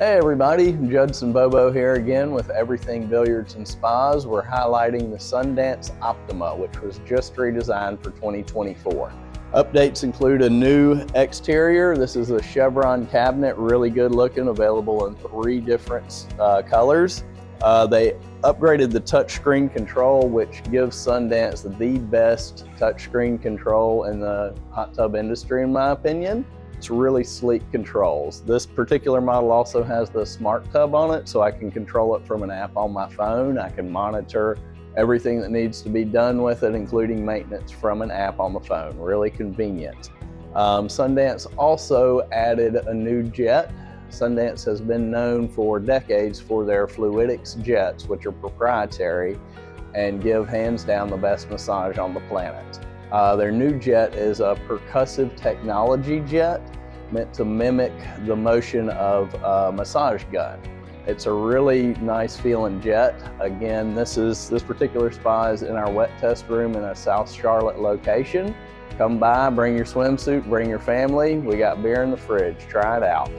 Hey everybody, Judson Bobo here again with Everything Billiards and Spas. We're highlighting the Sundance Optima, which was just redesigned for 2024. Updates include a new exterior. This is a chevron cabinet, really good looking, available in 3 different colors. They upgraded the touchscreen control, which gives Sundance the best touchscreen control in the hot tub industry, in my opinion. It's really sleek controls. This particular model also has the smart tub on it, so I can control it from an app on my phone. I can monitor everything that needs to be done with it, including maintenance from an app on the phone. Really convenient. Sundance also added a new jet. Sundance has been known for decades for their fluidics jets, which are proprietary and give hands down the best massage on the planet. Their new jet is a percussive technology jet meant to mimic the motion of a massage gun. It's a really nice feeling jet. Again, this particular spa is in our wet test room in a South Charlotte location. Come by, bring your swimsuit, bring your family. We got beer in the fridge. Try it out.